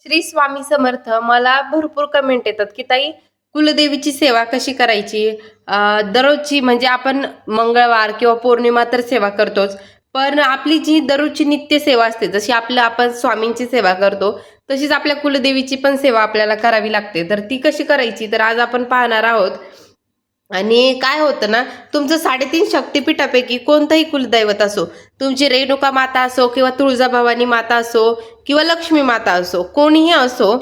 श्री स्वामी समर्थ. मला भरपूर कमेंट येतात की ताई, कुलदेवीची सेवा कशी करायची? दररोजची म्हणजे आपण मंगळवार किंवा पौर्णिमा तर सेवा करतोच, पण आपली जी दररोजची नित्य सेवा असते, जशी आपण स्वामींची सेवा करतो, तशीच आपल्या कुलदेवीची पण सेवा आपल्याला करावी लागते. तर ती कशी करायची, तर आज आपण पाहणार आहोत. आणि काय होतं ना, तुमचं 3.5 शक्तिपीठापैकी कोणतंही कुलदैवत असो, तुमची रेणुका माता असो किंवा तुळजाभवानी माता असो किंवा लक्ष्मी माता असो, कोणीही असो,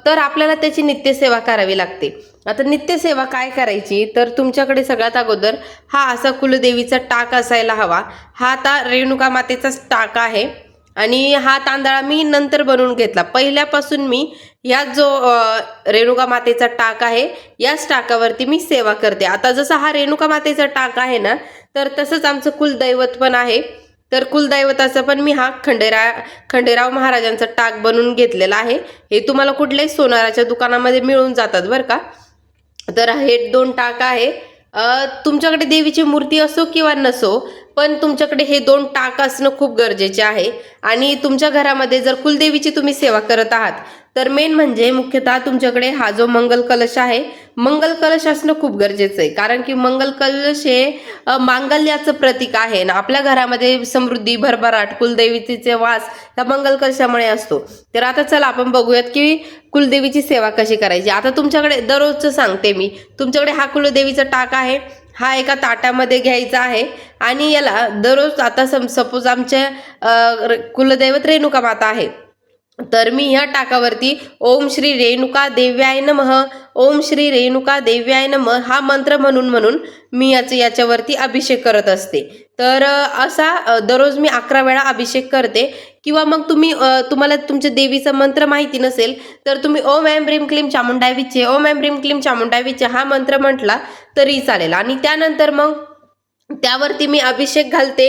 तर आपल्याला त्याची नित्यसेवा करावी लागते. आता नित्यसेवा काय करायची, तर तुमच्याकडे सगळ्यात अगोदर हा असा कुलदेवीचा टाक असायला हवा. हा आता रेणुका मातेचाच टाक आहे आणि हा तांदळा मी नंतर बनवून घेतला. पहिल्यापासून मी या जो रेणुका मातेचा टाक आहे, याच टाकावरती मी सेवा करते. आता जसा हा रेणुका मातेचा टाक आहे ना, तर तसंच आमचं कुलदैवत पण आहे. तर कुलदैवताचा पण मी हा खंडेराव महाराजांचा टाक बनवून घेतलेला आहे. हे तुम्हाला कुठल्याही सोनाराच्या दुकानामध्ये मिळून जातात बरं का. तर हे 2 टाक आहे. तुमच्याकडे देवीची मूर्ती असो किंवा नसो, पण तुमच्याकडे हे 2 टाक असणं खूप गरजेचे आहे. आणि तुमच्या घरामध्ये जर कुलदेवीची तुम्ही सेवा करत आहात, तर मेन म्हणजे मुख्यतः तुमच्याकडे हा जो मंगल कलश आहे, मंगल कलश असणं खूप गरजेचं आहे. कारण की मंगल कलश हे मांगल्याचं प्रतीक आहे ना. आपल्या घरामध्ये समृद्धी, भरभराट, कुलदेवीचे वास या मंगल कलशामुळे असतो. तर आता चला आपण बघूयात की कुलदेवीची सेवा कशी करायची. आता तुमच्याकडे दररोजचं सांगते मी. तुमच्याकडे हा कुलदेवीचा टाक आहे, हा एका ताटामध्ये घ्यायचा आहे आणि याला दररोज आता सपोज आमच्या कुलदैवत रेणुका माता आहे, तर मी ह्या टाकावरती ओम श्री रेणुका देव्याय नमः, ओम श्री रेणुका देव्याय नमः हा मंत्र म्हणून म्हणून मी याच्यावरती अभिषेक करत असते. तर असा दररोज मी 11 वेळा अभिषेक करते. किंवा मग तुम्हाला तुमच्या देवीचा मंत्र माहिती नसेल, तर तुम्ही ओम ऐं ह्रीं क्लीं चामुंडाय विचे, ओम ऐं ह्रीं क्लीं चामुंडाय विचे हा मंत्र म्हटला तरी चालेल. आणि त्यानंतर मग त्यावरती मी अभिषेक घालते.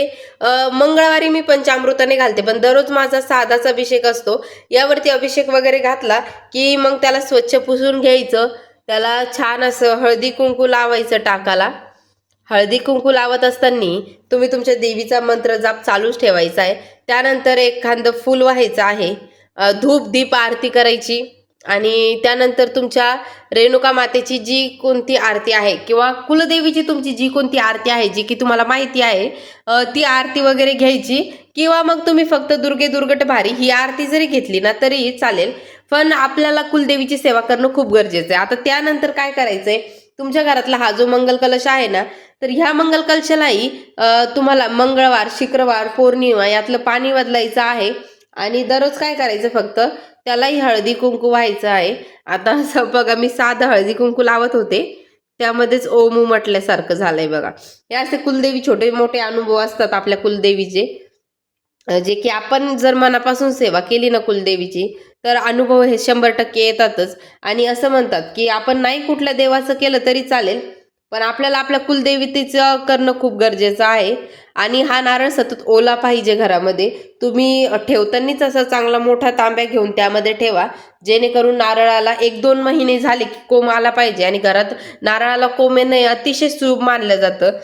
मंगळवारी मी पंचामृताने घालते, पण दररोज माझा साधाच अभिषेक असतो. यावरती अभिषेक वगैरे घातला की मग त्याला स्वच्छ पुसून घ्यायचं. त्याला छान असं हळदी कुंकू लावायचं टाकाला. हळदी कुंकू लावत असताना तुम्ही तुमच्या देवीचा मंत्र जाप चालूच ठेवायचा आहे. त्यानंतर एखादं फूल व्हायचं आहे, धूप दीप आरती करायची. आणि त्यानंतर तुमच्या रेणुका मातेची जी कोणती आरती आहे किंवा कुलदेवीची तुमची जी कोणती आरती आहे, जी की तुम्हाला माहिती आहे, ती आरती वगैरे घ्यायची. किंवा मग तुम्ही फक्त दुर्गे दुर्गट भारी ही आरती जरी घेतली ना तरी चालेल, पण आपल्याला कुलदेवीची सेवा करणं खूप गरजेचं आहे. आता त्यानंतर काय करायचंय, तुमच्या घरातला हा जो मंगल कलश आहे ना, तर ह्या मंगल कलशालाही तुम्हाला मंगळवार, शुक्रवार, पौर्णिमा यातलं पाणी बदलायचं आहे. आणि दररोज काय करायचं, फक्त त्यालाही हळदी कुंकू व्हायचं आहे. आता असं बघा, मी साधं हळदी कुंकू लावत होते, त्यामध्येच ओम म्हटल्यासारखं झालंय बघा. हे असे कुलदेवी छोटे मोठे अनुभव असतात आपल्या कुलदेवीचे, जे की आपण जर मनापासून सेवा केली ना कुलदेवीची, तर अनुभव हे 100% येतातच. आणि असं म्हणतात की आपण नाही कुठल्या देवाचं केलं तरी चालेल, पण आपल्याला आपल्या कुलदेवतेचं करणं खूप गरजेचं आहे. आणि हा नारळ सतत ओला पाहिजे घरामध्ये. तुम्ही ठेवतानाच असा चांगला मोठा तांब्या घेऊन त्यामध्ये ठेवा, जेणेकरून नारळाला 1-2 महिने झाले की कोंब आला पाहिजे. आणि घरात नारळाला कोंब येणं अतिशय शुभ मानलं जातं.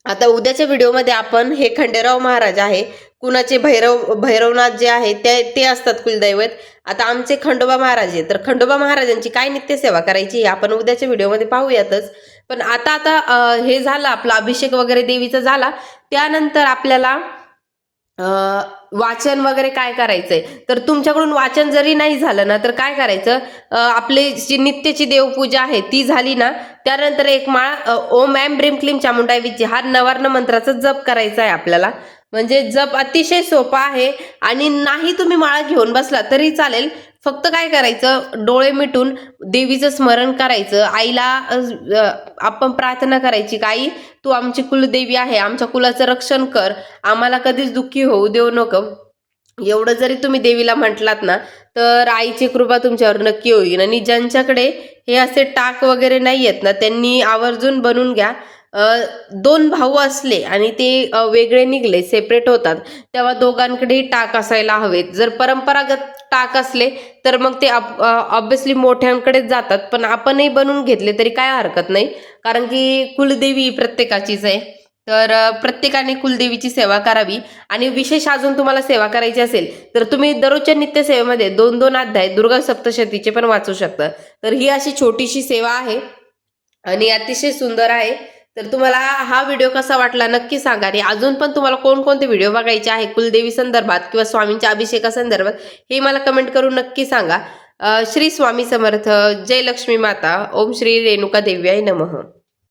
आता उद्याच्या व्हिडिओमध्ये आपण हे खंडेराव महाराज आहे, कुणाचे भैरवनाथ जे आहे ते असतात कुलदैवत. आता आमचे खंडोबा महाराज आहे, तर खंडोबा महाराजांची काय नित्यसेवा करायची हे आपण उद्याच्या व्हिडिओमध्ये पाहूयातच. पण आता आता हे झालं आपला अभिषेक वगैरे देवीचा झाला. त्यानंतर आपल्याला वाचन वगैरे काय करायचंय, तर तुमच्याकडून वाचन जरी नाही झालं ना, तर काय करायचं, आपली जी नित्यची देवपूजा आहे ती झाली ना, त्यानंतर एक माळ ओम ऐं ह्रीं क्लीं चामुंडाय विचे हा नवार्ण मंत्राचा जप करायचा आहे आपल्याला. म्हणजे जप अतिशय सोपा आहे. आणि नाही तुम्ही माळा घेऊन बसला तरी चालेल, फक्त काय करायचं, डोळे मिटून देवीचं स्मरण करायचं. आईला आपण प्रार्थना करायची, आई तू आमची कुलदेवी आहे, आमच्या कुलाचं रक्षण कर, आम्हाला कधीच दुःखी होऊ देऊ नको. एवढं जरी तुम्ही देवीला म्हटलात ना, तर आईची कृपा तुमच्यावर नक्की होईल. आणि ज्यांच्याकडे हे असे टाक वगैरे नाही आहेत ना, त्यांनी आवर्जून बनवून घ्या. 2 भाऊ असले आणि ते वेगळे निघले, सेपरेट होतात, तेव्हा दोघांकडेही टाक असायला हवेत. जर परंपरागत टाक असले तर मग ते ऑब्विसली मोठ्यांकडेच जातात, पण आपणही बनवून घेतले तरी काय हरकत नाही, कारण की कुलदेवी प्रत्येकाचीच आहे. तर प्रत्येकाने कुलदेवीची सेवा करावी. आणि विशेष अजून तुम्हाला सेवा करायची असेल तर तुम्ही दररोजच्या नित्यसेवेमध्ये 2-2 अध्याय दुर्गा सप्तशतीचे पण वाचू शकता. तर ही अशी छोटीशी सेवा आहे आणि अतिशय सुंदर आहे. तर तुम्हाला हा व्हिडिओ कसा वाटला नक्की सांगा. आणि अजून पण तुम्हाला कोणकोणते व्हिडिओ बघायचे आहे कुलदेवी संदर्भात किंवा स्वामींच्या अभिषेकासंदर्भात हे मला कमेंट करून नक्की सांगा. श्री स्वामी समर्थ. जय लक्ष्मी माता. ओम श्री रेणुका देव्याय नमः.